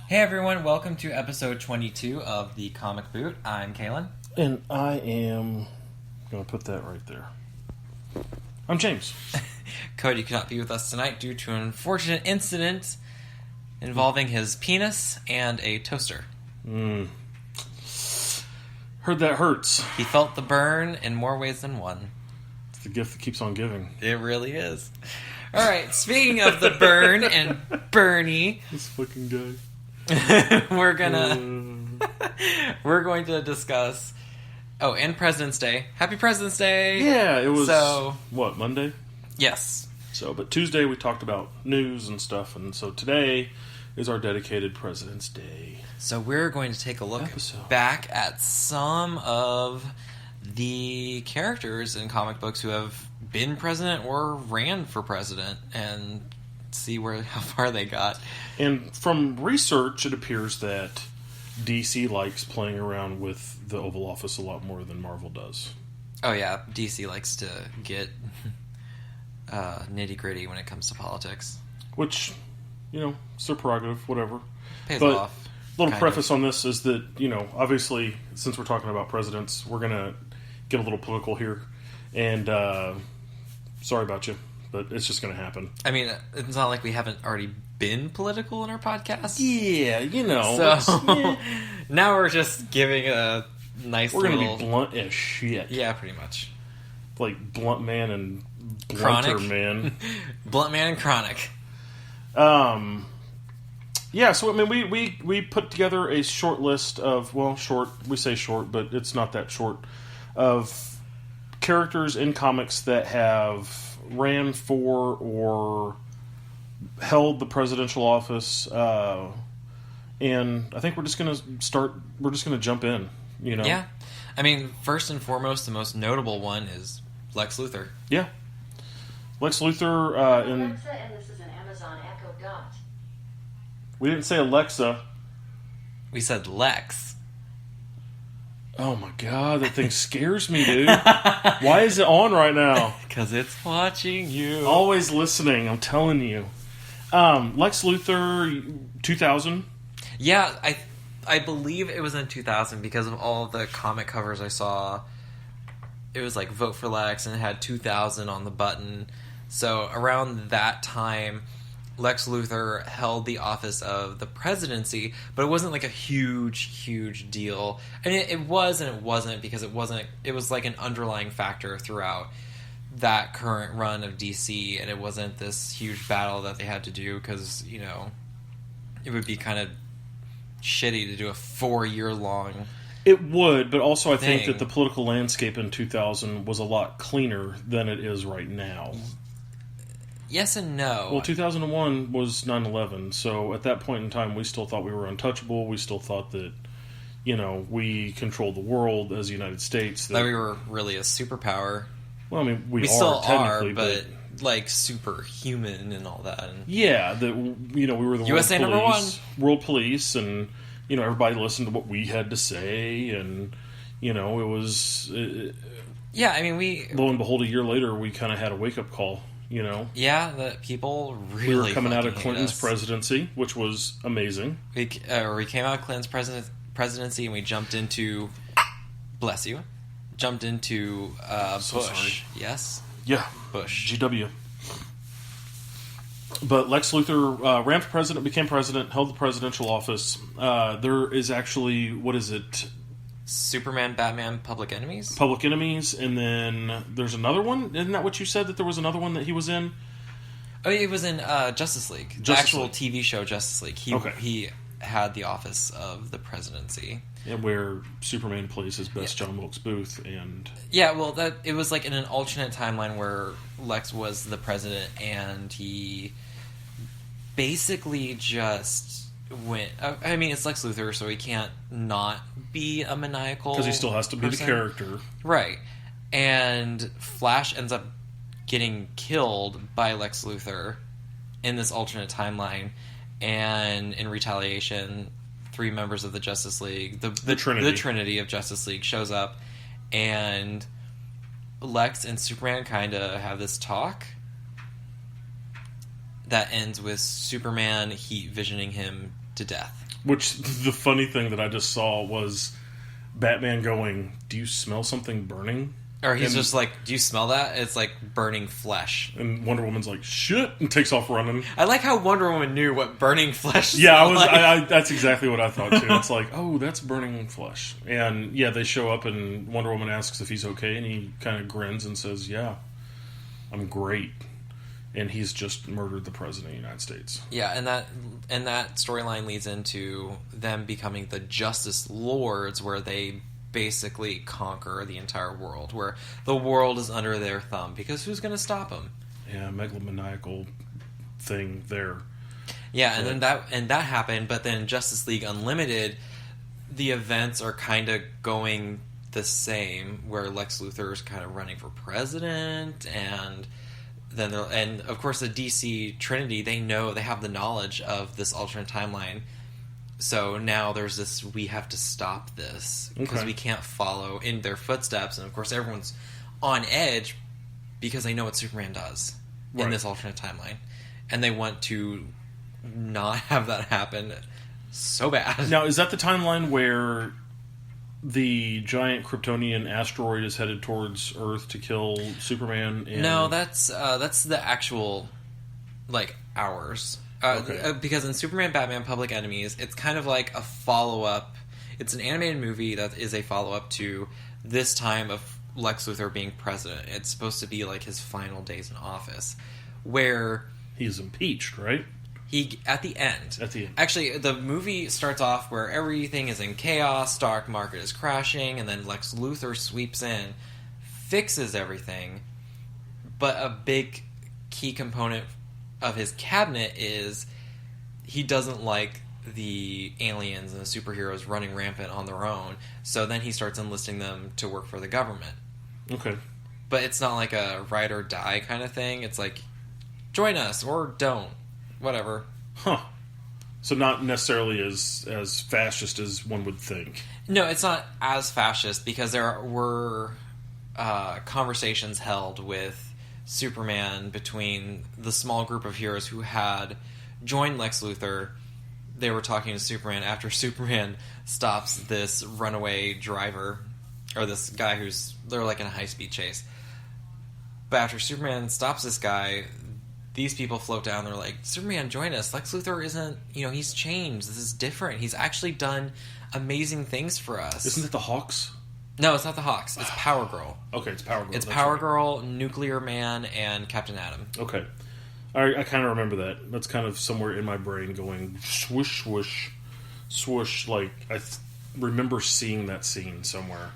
Hey everyone, welcome to episode 22 of The Comic Boot. I'm Kalen. And I am going to put that right there. I'm James. Cody could not be with us tonight due to an unfortunate incident involving his penis and a toaster. Heard that hurts. He felt the burn in more ways than one. It's the gift that keeps on giving. It really is. Alright, speaking of the burn and Bernie... This fucking guy. we're going to discuss... Oh, and President's Day. Happy President's Day! Yeah, it was... What, Monday? Yes. But Tuesday we talked about news and stuff, and so today is our dedicated President's Day. So we're going to take a look back at some of the characters in comic books who have been president or ran for president and see how far they got. And from research, it appears that DC likes playing around with the Oval Office a lot more than Marvel does. Oh yeah, DC likes to get nitty-gritty when it comes to politics. Which, it's their prerogative, whatever. Pays off. Little preface on this is that, obviously, since we're talking about presidents, we're going to get a little political here. And, sorry about you, but it's just going to happen. I mean, it's not like we haven't already been political in our podcast. Yeah, So, now we're just giving a nice We're going to be blunt as shit. Yeah, pretty much. Like Blunt Man and Blunter Man. Blunt Man and Chronic. Yeah, so, I mean, we put together a short list of, we say short, but it's not that short, of characters in comics that have ran for or held the presidential office, and I think we're just going to jump in, Yeah. I mean, first and foremost, the most notable one is Lex Luthor. Yeah. Lex Luthor, Alexa, and this is an Amazon Echo Dot. We didn't say Alexa. We said Lex. Oh my god, that thing scares me, dude. Why is it on right now? Because it's watching you. Always listening, I'm telling you. Lex Luthor, 2000. Yeah, I believe it was in 2000 because of all the comic covers I saw. It was like Vote for Lex and it had 2000 on the button. So around that time, Lex Luthor held the office of the presidency, but it wasn't like a huge deal. I mean, it was and it wasn't because it was like an underlying factor throughout that current run of DC, and it wasn't this huge battle that they had to do because, it would be kind of shitty to do a 4-year-long It would, but also I think that the political landscape in 2000 was a lot cleaner than it is right now. Yes and no. Well, 2001 was 9/11, so at that point in time, we still thought we were untouchable. We still thought that, we controlled the world as the United States. That we were really a superpower. Well, I mean, we still technically, are, but like superhuman and all that. And yeah, that we were the USA world police, and everybody listened to what we had to say, and it was. Yeah, I mean, lo and behold, a year later, we kind of had a wake up call. Yeah, that people really we were coming out of hate Clinton's us. presidency, which was amazing. We came out of Clinton's presidency and we jumped into, bless you, Bush. Sorry. Yes, Yeah, Bush. GW. But Lex Luthor ran for president, became president, held the presidential office. There is actually, what is it? Superman, Batman, Public Enemies? Public Enemies, and then there's another one. Isn't that what you said, that there was another one that he was in? Oh, he was in Justice League. The actual TV show Justice League. He had the office of the presidency. And where Superman plays his best John Wilkes Booth, and Yeah, well, that it was like in an alternate timeline where Lex was the president, and he basically just went. I mean, it's Lex Luthor, so he can't not be a maniacal because he still has to be person. the character. Right. And Flash ends up getting killed by Lex Luthor in this alternate timeline, and in retaliation, 3 members of the Justice League, the Trinity of Justice League, shows up, and Lex and Superman kind of have this talk that ends with Superman heat visioning him to death. Which, the funny thing that I just saw was Batman going, "Do you smell something burning?" Or he's just like, "Do you smell that? It's like burning flesh." And Wonder Woman's like, "Shit," and takes off running. I like how Wonder Woman knew what burning flesh Yeah, smelled like. that's exactly what I thought too. It's like, oh, that's burning flesh. And yeah, they show up and Wonder Woman asks if he's okay, and he kind of grins and says, "Yeah, I'm great." And he's just murdered the president of the United States. Yeah, and that storyline leads into them becoming the Justice Lords, where they basically conquer the entire world, where the world is under their thumb, because who's going to stop them? Yeah, megalomaniacal thing there. Yeah, and then that happened, but then Justice League Unlimited, the events are kind of going the same, where Lex Luthor is kind of running for president, and then and of course the DC Trinity, they have the knowledge of this alternate timeline. So now there's this, we have to stop this because we can't follow in their footsteps. And of course everyone's on edge because they know what Superman does in this alternate timeline. And they want to not have that happen so bad. Now, is that the timeline where the giant Kryptonian asteroid is headed towards Earth to kill Superman? No, that's the actual, like, hours. Because in Superman, Batman, Public Enemies, it's kind of like a follow-up. It's an animated movie that is a follow-up to this time of Lex Luthor being president. It's supposed to be like his final days in office, where he's impeached, right? At the end. Actually, the movie starts off where everything is in chaos, stock market is crashing, and then Lex Luthor sweeps in, fixes everything, but a big key component of his cabinet is he doesn't like the aliens and the superheroes running rampant on their own, so then he starts enlisting them to work for the government. Okay. But it's not like a ride or die kind of thing. It's like, join us or don't. Whatever. Huh. So not necessarily as fascist as one would think. No, it's not as fascist, because there were conversations held with Superman between the small group of heroes who had joined Lex Luthor. They were talking to Superman after Superman stops this runaway driver, or this guy they're like in a high-speed chase. But after Superman stops this guy, these people float down. They're like, Superman, join us. Lex Luthor isn't, he's changed. This is different. He's actually done amazing things for us. Isn't it the Hawks? No, it's not the Hawks. It's Power Girl. Okay, it's Power Girl. It's Power Girl, Nuclear Man, and Captain Atom. Okay. I kind of remember that. That's kind of somewhere in my brain going swoosh, swoosh, swoosh. Like, I remember seeing that scene somewhere.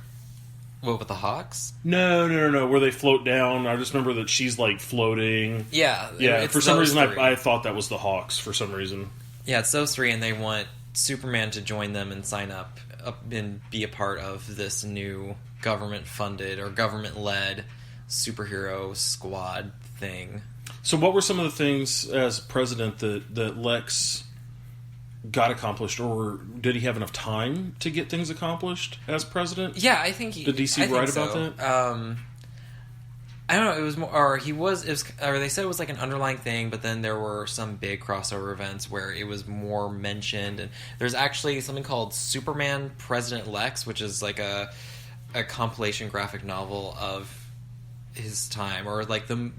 What, with the Hawks? No. Where they float down. I just remember that she's, like, floating. Yeah. Yeah, for some reason I thought that was the Hawks, for some reason. Yeah, it's those three, and they want Superman to join them and sign up and be a part of this new government-funded or government-led superhero squad thing. So what were some of the things as president that Lex got accomplished, or did he have enough time to get things accomplished as president? Yeah, I think he... Did DC write about that? I don't know. It was more, or they said it was like an underlying thing, but then there were some big crossover events where it was more mentioned. And there's actually something called Superman President Lex, which is like a compilation graphic novel of his time, or like the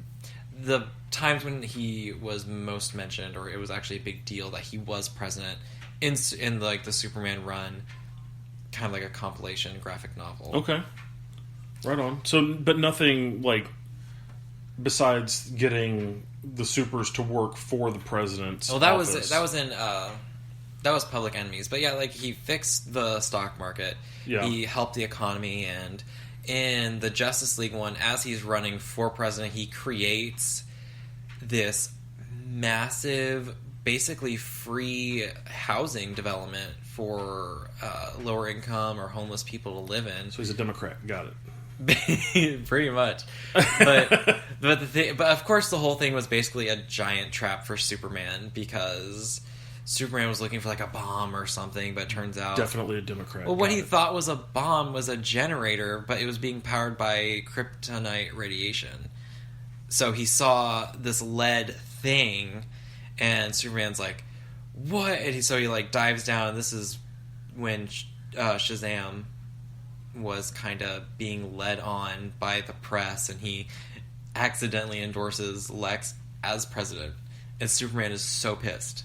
times when he was most mentioned, or it was actually a big deal that he was president in like the Superman run, kind of like a compilation graphic novel. Okay. Right on. So, but nothing like besides getting the supers to work for the president's Well, that office. was in That was Public Enemies. But yeah, like, he fixed the stock market. Yeah. He helped the economy, and in the Justice League one, as he's running for president, he creates this massive, basically free housing development for lower income or homeless people to live in. So he's a Democrat. Got it. Pretty much. But but of course the whole thing was basically a giant trap for Superman, because Superman was looking for like a bomb or something, but it turns out Definitely a Democrat. well, what Got he it. thought was a bomb was a generator, but it was being powered by kryptonite radiation. So he saw this lead thing, and Superman's like, "What?" And so he like dives down. And this is when Shazam was kind of being led on by the press, and he accidentally endorses Lex as president. And Superman is so pissed.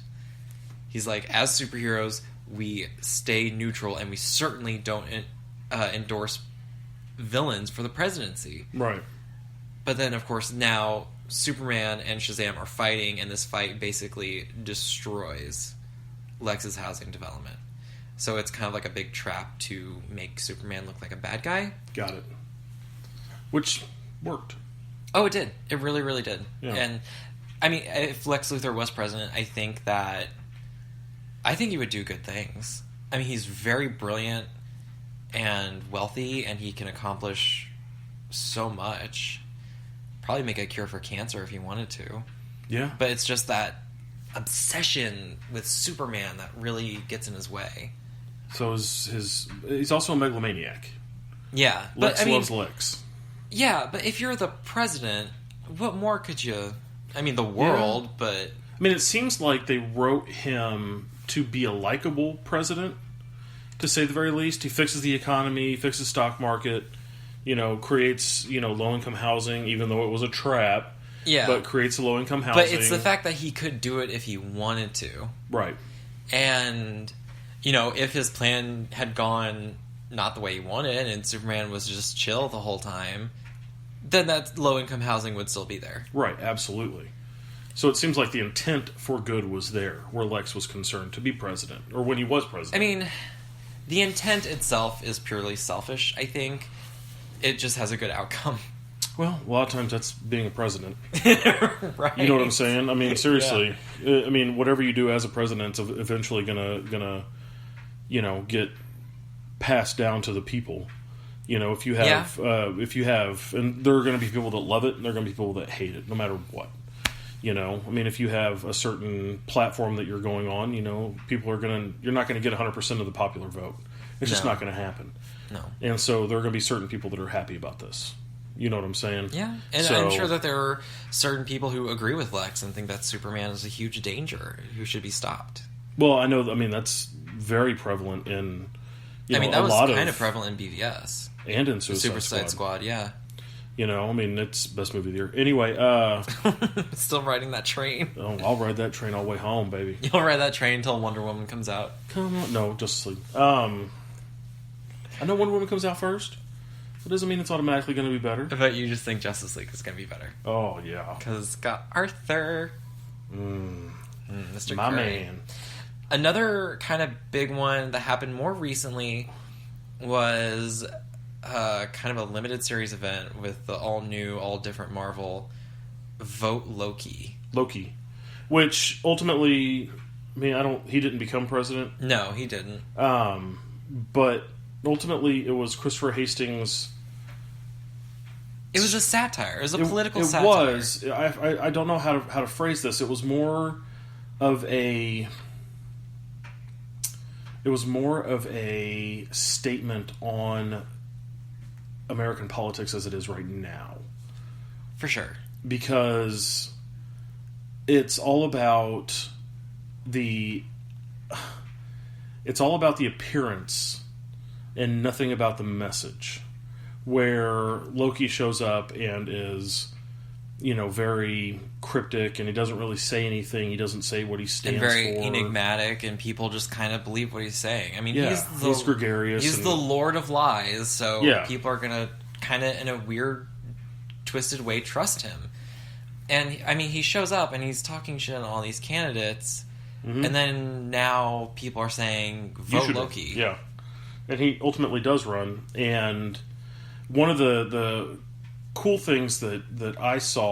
He's like, as superheroes, we stay neutral, and we certainly don't endorse villains for the presidency. Right. But then, of course, now Superman and Shazam are fighting, and this fight basically destroys Lex's housing development. So it's kind of like a big trap to make Superman look like a bad guy. Got it. Which worked. Oh, it did. It really, really did. Yeah. And, I mean, if Lex Luthor was president, I think he would do good things. I mean, he's very brilliant and wealthy, and he can accomplish so much. Probably make a cure for cancer if he wanted to. Yeah. But it's just that obsession with Superman that really gets in his way. So he's also a megalomaniac. Yeah. Lex But, I mean, loves Lex. yeah, but if you're the president, what more could you... I mean, the world, but... I mean, it seems like they wrote him to be a likable president, to say the very least. He fixes the economy, fixes the stock market, creates, low-income housing, even though it was a trap. Yeah. But creates a low-income housing. But it's the fact that he could do it if he wanted to. Right. And, if his plan had gone not the way he wanted, and Superman was just chill the whole time, then that low-income housing would still be there. Right, absolutely. So it seems like the intent for good was there, where Lex was concerned to be president, or when he was president. I mean, the intent itself is purely selfish, I think. It just has a good outcome. Well, a lot of times that's being a president. Right. You know what I'm saying? I mean, seriously. Yeah. I mean, whatever you do as a president's eventually gonna get passed down to the people. If you have, and there are going to be people that love it, and there are going to be people that hate it, no matter what. I mean, if you have a certain platform that you're going on, you're not going to get 100% of the popular vote. It's just No. not going to happen. No. And so there are going to be certain people that are happy about this. You know what I'm saying? Yeah. And So- I'm sure that there are certain people who agree with Lex and think that Superman is a huge danger who should be stopped. Well, I know. I mean, that's very prevalent in. That a was lot kind of prevalent in BVS. and in The Suicide Suicide Squad, yeah. I mean, it's best movie of the year. Anyway, Still riding that train. I'll ride that train all the way home, baby. You'll ride that train until Wonder Woman comes out. Come on, no, Justice League. I know Wonder Woman comes out first. That doesn't mean it's automatically going to be better. But you just think Justice League is going to be better. Oh yeah, Because it's got Arthur. Mr. my Curry. man. Another kind of big one that happened more recently was kind of a limited series event with the all new, all different Marvel Vote Loki. Loki, which ultimately, I mean, he didn't become president, No, he didn't. but ultimately it was Christopher Hastings. It was a satire. It was a political it satire. was. I don't know how to phrase this. It was more of a. It was more of a statement on American politics as it is right now, For sure. because it's all about the appearance and nothing about the message. Where Loki shows up and is, very cryptic, and he doesn't really say anything. He doesn't say what he stands And very for. enigmatic, and people just kind of believe what he's saying. I mean, Yeah, he's gregarious. He's and- the Lord of Lies, so Yeah. people are going to kind of, in a weird, twisted way, trust him. And, I mean, he shows up, and he's talking shit on all these candidates, Mhm. And then now people are saying You vote should- Loki. Yeah, and he ultimately does run. And one of the cool things that I saw